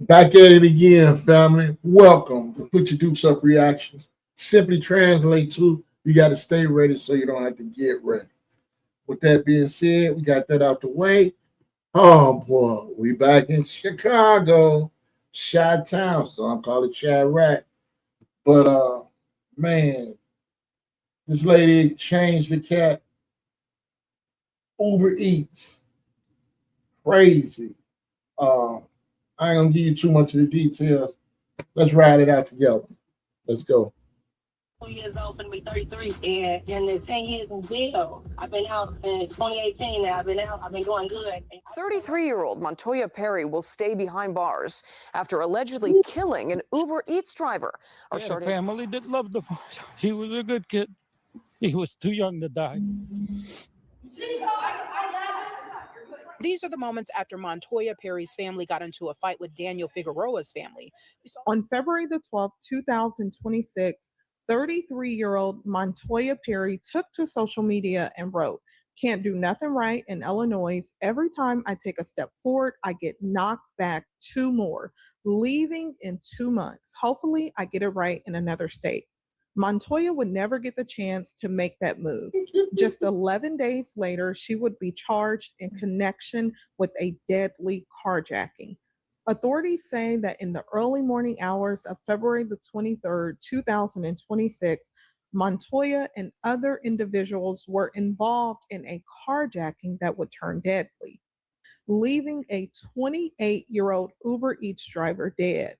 Back at it again, family. Welcome to Put Your Dukes Up Reactions. Simply translate to you got to stay ready so you don't have to get ready. With that being said, we got that out the way. Oh boy, we back in Chicago, Chi Town, so I'm calling Chirac. But man, this lady changed the cat. Uber Eats, crazy. Uh, I ain't gonna give you too much of the details. Let's ride it out together. Let's go. 2 years old, going to be 33, and in 10 years in jail. I've been out in 2018 now. I've been out. I've been doing good. 33-year-old Montoya Perry will stay behind bars after allegedly killing an Uber Eats driver. He had a family that loved him. He was a good kid. He was too young to die. These are the moments after Montoya Perry's family got into a fight with Daniel Figueroa's family. On February the 12th, 2026, 33-year-old Montoya Perry took to social media and wrote, "Can't do nothing right in Illinois. Every time I take a step forward, I get knocked back two more. Leaving in 2 months. Hopefully, I get it right in another state." Montoya would never get the chance to make that move. Just 11 days later, she would be charged in connection with a deadly carjacking. Authorities say that in the early morning hours of February the 23rd, 2026, Montoya and other individuals were involved in a carjacking that would turn deadly, leaving a 28-year-old Uber Eats driver dead.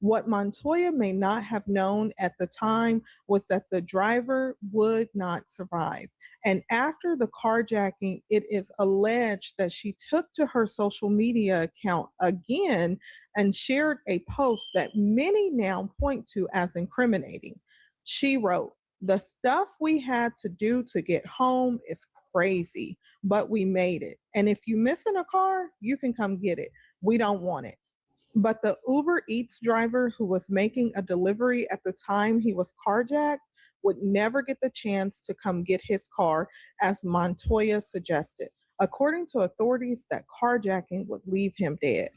What Montoya may not have known at the time was that the driver would not survive. And after the carjacking, it is alleged that she took to her social media account again and shared a post that many now point to as incriminating. She wrote, "The stuff we had to do to get home is crazy, but we made it. And if you missing a car, you can come get it. We don't want it." But the Uber Eats driver who was making a delivery at the time he was carjacked would never get the chance to come get his car, as Montoya suggested. According to authorities, that carjacking would leave him dead.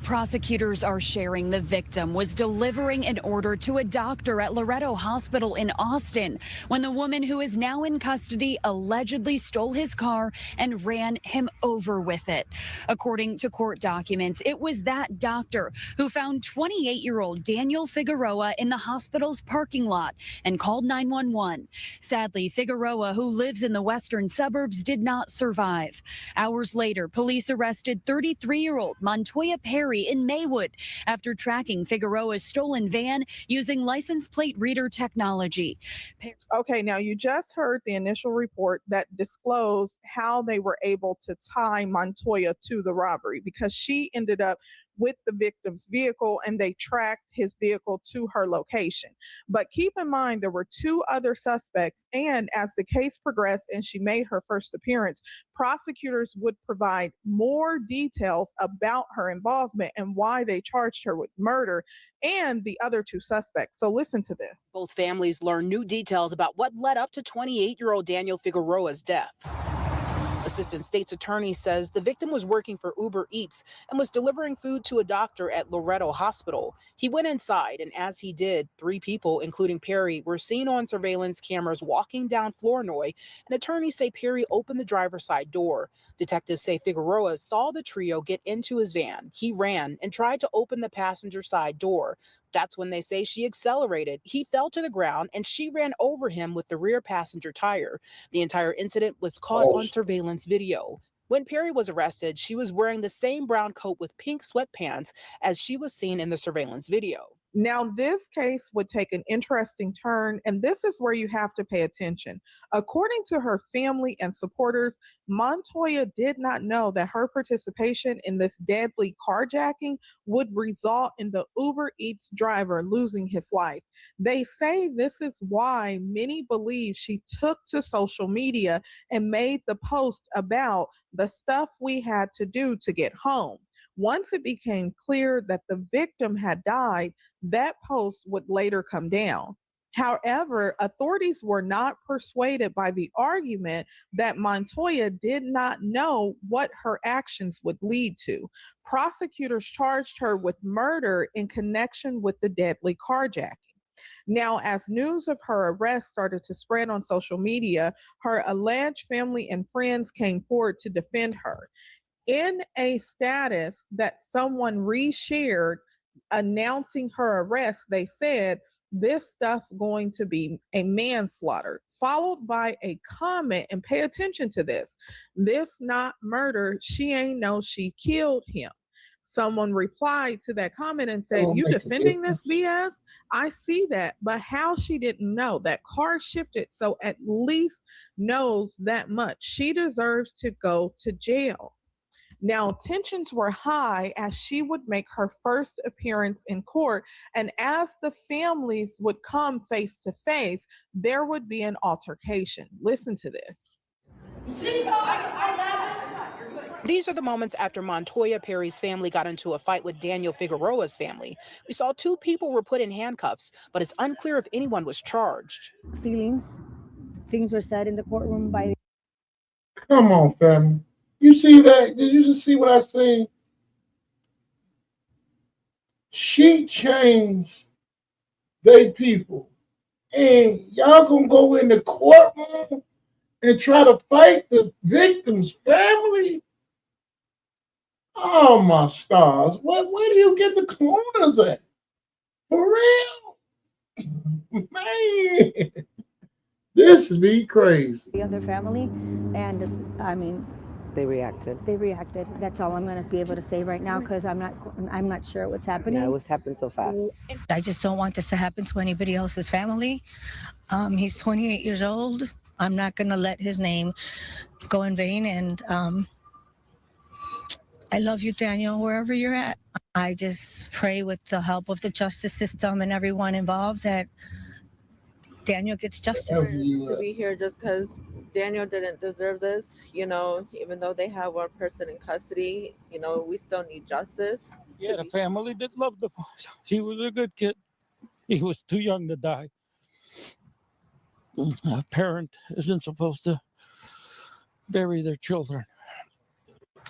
Prosecutors are sharing the victim was delivering an order to a doctor at Loretto Hospital in Austin when the woman who is now in custody allegedly stole his car and ran him over with it. According to court documents, it was that doctor who found 28-year-old Daniel Figueroa in the hospital's parking lot and called 911. Sadly, Figueroa, who lives in the western suburbs, did not survive. Hours later, police arrested 33-year-old Montoya Perry in Maywood after tracking Figueroa's stolen van using license plate reader technology. Okay, now you just heard the initial report that disclosed how they were able to tie Montoya to the robbery, because she ended up with the victim's vehicle and they tracked his vehicle to her location. But keep in mind, there were two other suspects, and as the case progressed and she made her first appearance, prosecutors would provide more details about her involvement and why they charged her with murder and the other two suspects. So listen to this. Both families learned new details about what led up to 28-year-old Daniel Figueroa's death. Assistant State's Attorney says the victim was working for Uber Eats and was delivering food to a doctor at Loretto Hospital. He went inside, and as he did, three people, including Perry, were seen on surveillance cameras walking down Flournoy, and attorneys say Perry opened the driver's side door. Detectives say Figueroa saw the trio get into his van. He ran and tried to open the passenger side door. That's when they say she accelerated. He fell to the ground and she ran over him with the rear passenger tire. The entire incident was caught on surveillance video. When Perry was arrested, she was wearing the same brown coat with pink sweatpants as she was seen in the surveillance video. Now, this case would take an interesting turn, and this is where you have to pay attention. According to her family and supporters, Montoya did not know that her participation in this deadly carjacking would result in the Uber Eats driver losing his life. They say this is why many believe she took to social media and made the post about the stuff we had to do to get home. Once it became clear that the victim had died, that post would later come down. However, authorities were not persuaded by the argument that Montoya did not know what her actions would lead to. Prosecutors charged her with murder in connection with the deadly carjacking. Now, as news of her arrest started to spread on social media, her alleged family and friends came forward to defend her. In a status that someone reshared announcing her arrest, they said, "This stuff going to be a manslaughter," followed by a comment, and pay attention to this not murder, she ain't know she killed him. Someone replied to that comment and said, "You defending this BS? I see that, but how she didn't know that car shifted, so at least knows that much. She deserves to go to jail." Now, tensions were high as she would make her first appearance in court, and as the families would come face to face, there would be an altercation. Listen to this. These are the moments after Montoya Perry's family got into a fight with Daniel Figueroa's family. We saw 2 people were put in handcuffs, but it's unclear if anyone was charged. Things were said in the courtroom by... Come on, family. You see that? Did you just see what I seen? She changed they people. And y'all gonna go in the courtroom and try to fight the victim's family? Oh my stars. Where do you get the cloners at? For real? Man. This is me crazy. The other family, and I mean, They reacted. That's all I'm going to be able to say right now, because I'm not sure what's happening. Yeah, it was happening so fast. I just don't want this to happen to anybody else's family. He's 28 years old. I'm not going to let his name go in vain. And I love you, Daniel, wherever you're at. I just pray with the help of the justice system and everyone involved that Daniel gets justice. To be here just because Daniel didn't deserve this, even though they have one person in custody, we still need justice. Yeah, the family did love the boy. He was a good kid. He was too young to die. A parent isn't supposed to bury their children.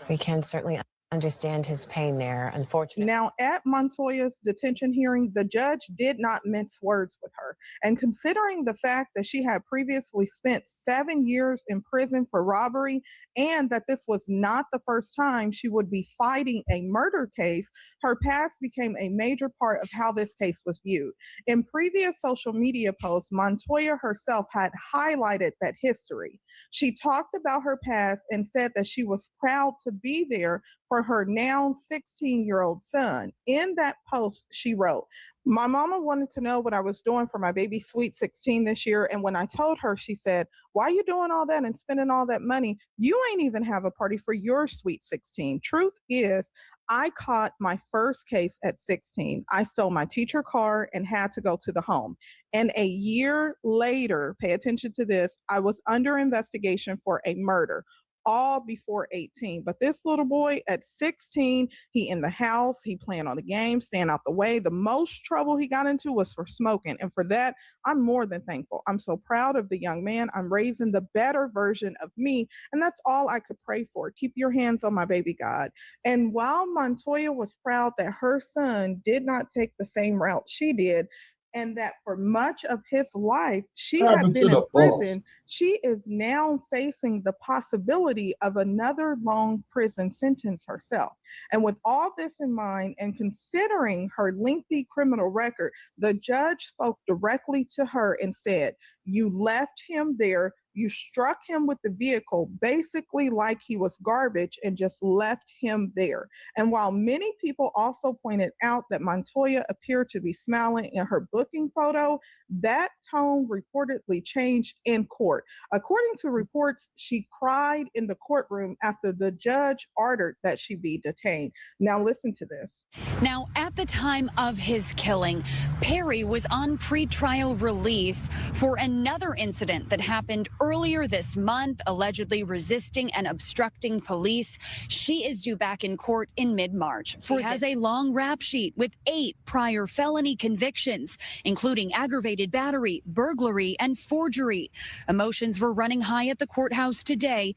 We can certainly understand his pain there, unfortunately. Now, at Montoya's detention hearing, the judge did not mince words with her. And considering the fact that she had previously spent 7 years in prison for robbery, and that this was not the first time she would be fighting a murder case, her past became a major part of how this case was viewed. In previous social media posts, Montoya herself had highlighted that history. She talked about her past and said that she was proud to be there for her now 16-year-old son. In that post, she wrote, "My mama wanted to know what I was doing for my baby sweet 16 this year. And when I told her, she said, 'Why are you doing all that and spending all that money? You ain't even have a party for your sweet 16. Truth is, I caught my first case at 16. I stole my teacher car and had to go to the home. And a year later, pay attention to this, I was under investigation for a murder. All before 18. But this little boy at 16, he in the house, he playing on the game, staying out the way. The most trouble he got into was for smoking. And for that, I'm more than thankful. I'm so proud of the young man. I'm raising the better version of me. And that's all I could pray for. Keep your hands on my baby, God." And while Montoya was proud that her son did not take the same route she did, and that for much of his life, she had been in prison, she is now facing the possibility of another long prison sentence herself. And with all this in mind, and considering her lengthy criminal record, the judge spoke directly to her and said, "You left him there. You struck him with the vehicle, basically like he was garbage, and just left him there." And while many people also pointed out that Montoya appeared to be smiling in her booking photo, that tone reportedly changed in court. According to reports, she cried in the courtroom after the judge ordered that she be detained. Now listen to this. Now, at the time of his killing, Perry was on pretrial release for another incident that happened earlier this month, allegedly resisting and obstructing police. She is due back in court in mid-March. She has a long rap sheet with 8 prior felony convictions, including aggravated battery, burglary, and forgery. Emotions were running high at the courthouse today.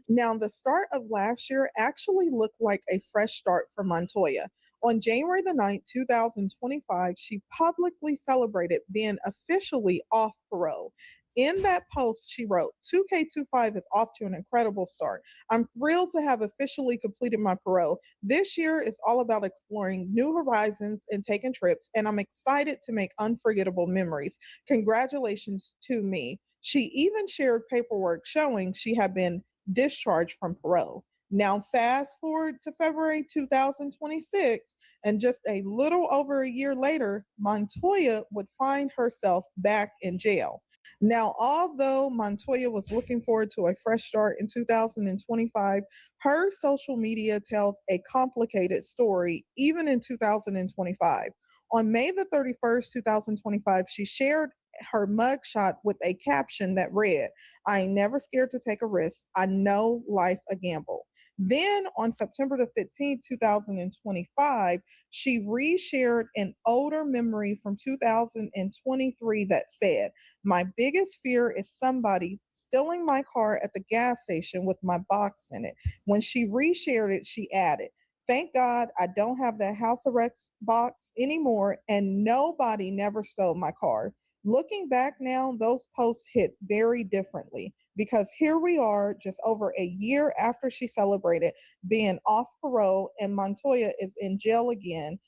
Now, the start of last year actually looked like a fresh start for Montoya. On January the 9th, 2025, she publicly celebrated being officially off parole. In that post, she wrote, 2K25 is off to an incredible start. I'm thrilled to have officially completed my parole. This year is all about exploring new horizons and taking trips, and I'm excited to make unforgettable memories. Congratulations to me. She even shared paperwork showing she had been discharged from parole. Now, fast forward to February 2026, and just a little over a year later, Montoya would find herself back in jail. Now, although Montoya was looking forward to a fresh start in 2025, her social media tells a complicated story even in 2025. On May the 31st, 2025, she shared her mugshot with a caption that read, "I ain't never scared to take a risk. I know life a gamble." Then on September the 15th, 2025, she reshared an older memory from 2023 that said, "My biggest fear is somebody stealing my car at the gas station with my box in it." When she reshared it, she added, "Thank God I don't have that house arrest box anymore, and nobody never stole my car." Looking back now, those posts hit very differently, because here we are just over a year after she celebrated being off parole, and Montoya is in jail again,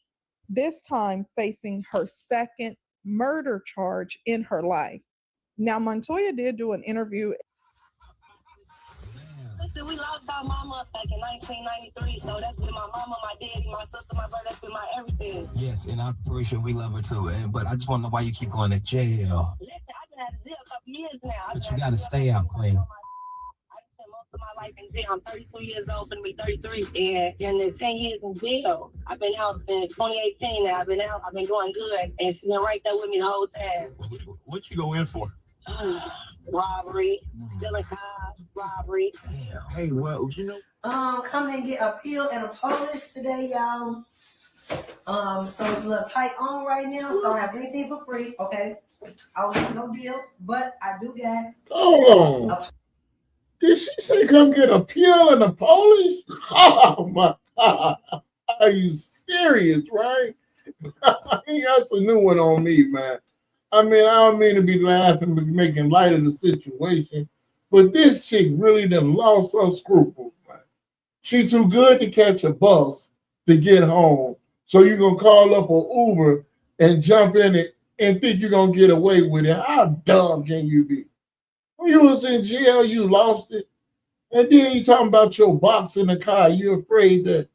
this time facing her second murder charge in her life. Now, Montoya did do an interview. Listen, we lost our mama back in 1993, so that's been my mama, my daddy, my sister, my brother, that's been my everything. Yes, and I'm pretty sure we love her too. But I just want to know why you keep going to jail. Listen, I've been out of jail a couple years now. But you got to stay out, Queen. I spent most of my life in jail. I'm 32 years old, gonna be 33, and in the 10 years in jail, I've been out since 2018 now. I've been out, I've been doing good, and she's been right there with me the whole time. What you go in for? Robbery, stealing cars, robbery. Damn. Hey, well, you know. Come and get a pill and a polish today, y'all. So it's a little tight on right now, so I don't have anything for free, okay? I don't have no deals, but I do get. Hold on. Did she say come get a pill and a polish? Oh my God. Are you serious, right? That's a new one on me, man. I mean, I don't mean to be laughing, but making light of the situation, but this chick really done lost her scruples, man. She too good to catch a bus to get home. So you're going to call up an Uber and jump in it and think you're going to get away with it. How dumb can you be? When you was in jail, you lost it. And then you talking about your box in the car. You're afraid that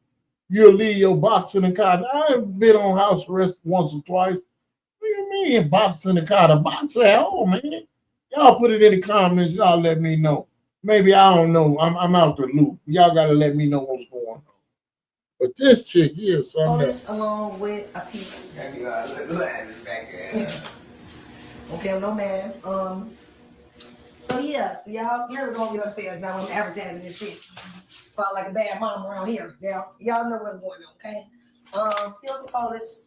you'll leave your box in the car. Now, I've been on house arrest once or twice. What do you mean box in the car? The box at home, man. Y'all put it in the comments. Y'all let me know. Maybe I don't know. I'm out the loop. Y'all got to let me know what's going on. But this chick here is something Polish along with a pill. Okay, no man. So yeah, so y'all, here we're gonna get upstairs now. I'm advertising this shit. Felt like a bad mom around here. Y'all know what's going on, okay? Here's the Polish.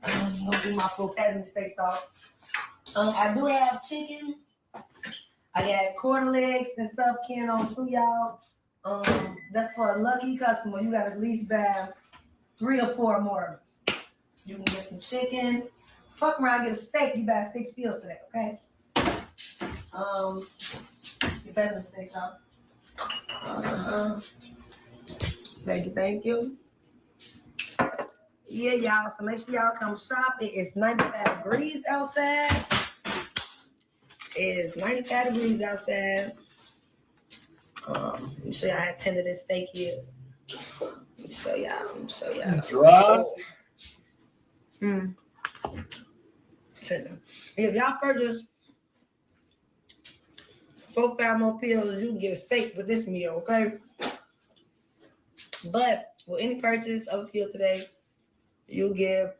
I'll do my full peasant steak sauce. I do have chicken. I got quarter legs and stuff carrying on too, y'all. That's for a lucky customer. You gotta at least buy 3 or 4 more. You can get some chicken. Fuck around, get a steak. You buy 6 pills for that, okay? Your peasant steak sauce. Thank you. Yeah, y'all. So make sure y'all come shop. It is 95 degrees outside. It is 95 degrees outside. Let me show y'all how tender this steak is. Let me show y'all. Dry. Tender. If y'all purchase 4 or 5 more pills, you can get a steak with this meal, okay? But with any purchase of a pill today, you'll get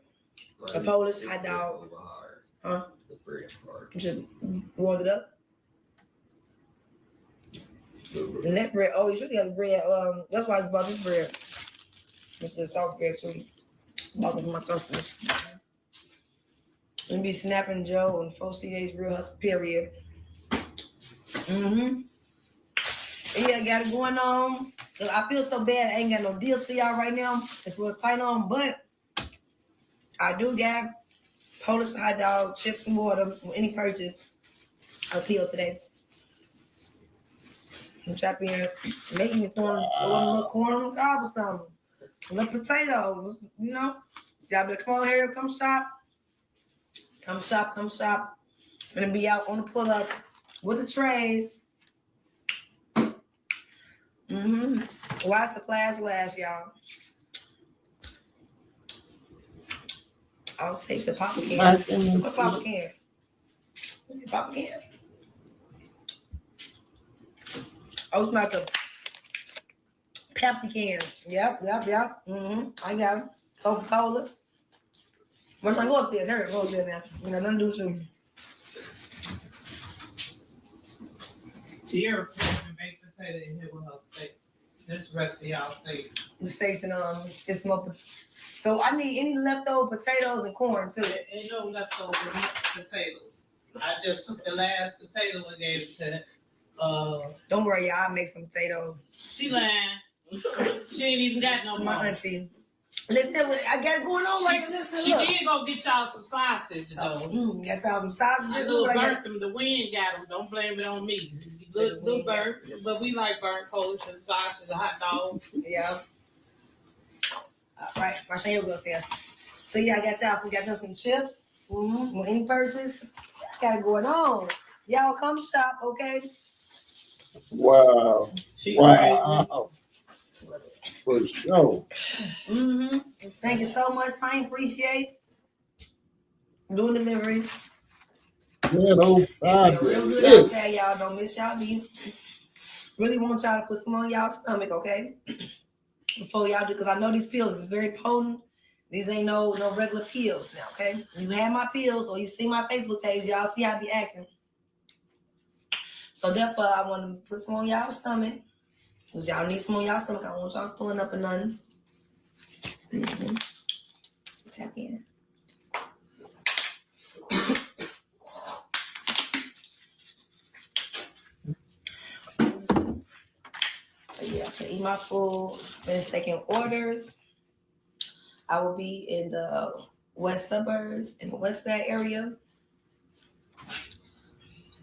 a Polish hot dog. Huh? You just warmed it up? And that bread, oh, you should have bread. That's why I bought this bread. It's the soft bread too. Bought it for my customers. And be snapping Joe and 4 CA's Real Hustle, period. Yeah, got it going on. I feel so bad I ain't got no deals for y'all right now. It's a little tight on, but I do got Polish hot dog, chips and water with any purchase appeal today. I'm chopping making it corn, a little corn on the cob or something. A little potatoes, you know. See, I better come on here, come shop. Come shop, come shop. Gonna be out on the pull up with the trays. Watch the class last, y'all. I'll take the Papa can. What Papa can? What's the Papa can? Oh, it's not the Pepsi can. Yep. I got it. Coca-Colas. Once I go upstairs, hurry, go upstairs now. You got nothing to do with you. Tierra put the baked potato in here with her steak. This rest of y'all steaks. The steaks and it's more. So I need any leftover potatoes and corn too. Ain't no leftover potatoes. I just took the last potato and gave it to Don't worry, y'all. I'll make some potatoes. She lying. She ain't even got no more. My auntie. Listen, I got it going on right now. Listen, she did go get y'all some sausage though. Got y'all some sausages. I little burnt them. The wind got them. Don't blame it on me. Little burnt, but we like burnt Polish and sausage and hot dogs. Yeah. All right, my shame go upstairs. So yeah, I got y'all. We got some chips. With any purchase, I got it going on. Y'all come shop, okay? Wow. Wow. For sure. Thank you so much. I appreciate doing deliveries. Yeah, those real good outside, y'all. Don't miss y'all beef. Really want y'all to put some on y'all stomach, okay? Before y'all do, because I know these pills is very potent. These ain't no regular pills now, okay? You have my pills or you see my Facebook page, y'all see how I be acting. So therefore, I want to put some on y'all stomach. Because y'all need some on y'all stomach. I don't want y'all pulling up or nothing. So tap in. Yeah, I can eat my food, finish taking orders. I will be in the west suburbs, in the west side area.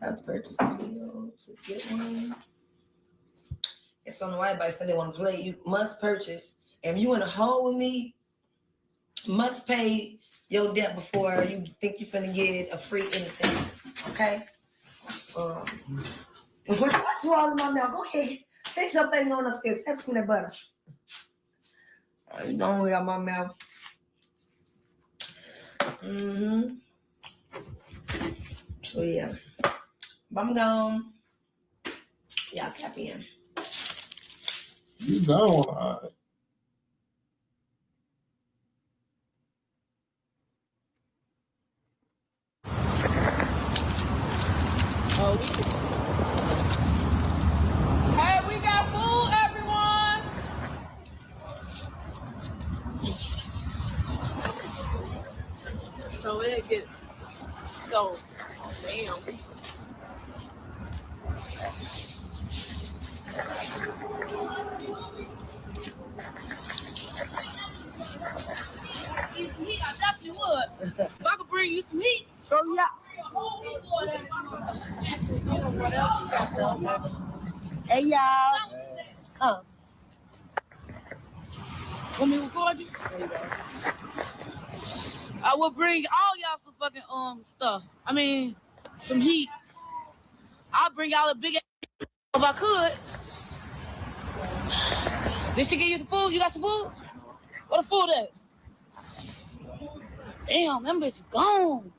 I have to purchase a meal to get one. It's on the right, but they want to play. You must purchase. If you in a home with me, must pay your debt before you think you're finna get a free anything. Okay? What's wrong with my mouth? Go ahead. Fix your thing on upstairs. Pass me that butter. Don't worry about my mouth. So yeah. I'm gone. Y'all tap in. You gone, all right. Hey, we got food, everyone. So it get so damn. Heat, I definitely would. If I could bring you some heat. So yeah. Hey y'all. Want me to record you? I will bring all y'all some fucking stuff. I mean, some heat. I'll bring y'all a big ass if I could. Did she give you some food? You got some food? What the food at? Damn, them bitch is gone.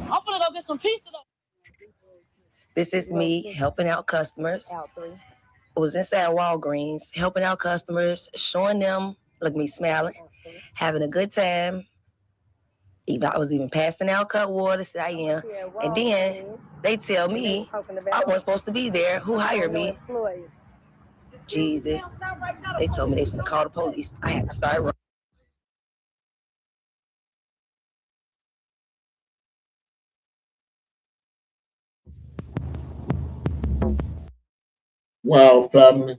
I'm gonna go get some pizza though. This is me helping out customers. I was inside Walgreens helping out customers, showing them, look at me smiling, having a good time. I was even passing out cut water, say I am. And then they tell me I wasn't supposed to be there. Who hired me? Jesus. They told me they was gonna call the police. I had to start running. Wow, family.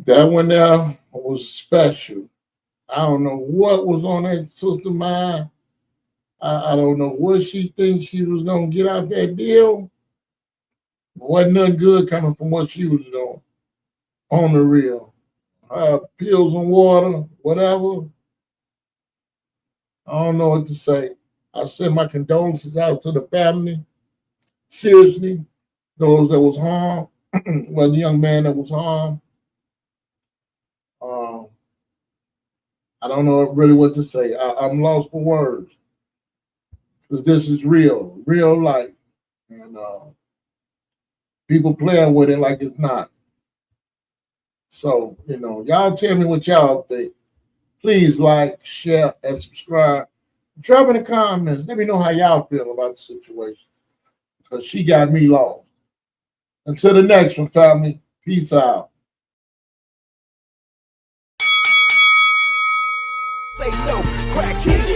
That one there was special. I don't know what was on that sister's mind. I don't know what she thinks she was going to get out that deal. Wasn't nothing good coming from what she was doing on the real. Pills and water, whatever. I don't know what to say. I send my condolences out to the family. Seriously, those that was harmed, well, the young man that was harmed. I don't know really what to say. I'm lost for words. Because this is real life. And people playing with it like it's not. So, y'all tell me what y'all think. Please like, share, and subscribe. Drop in the comments. Let me know how y'all feel about the situation. Because she got me lost. Until the next one, family. Peace out. Say no, crack kids.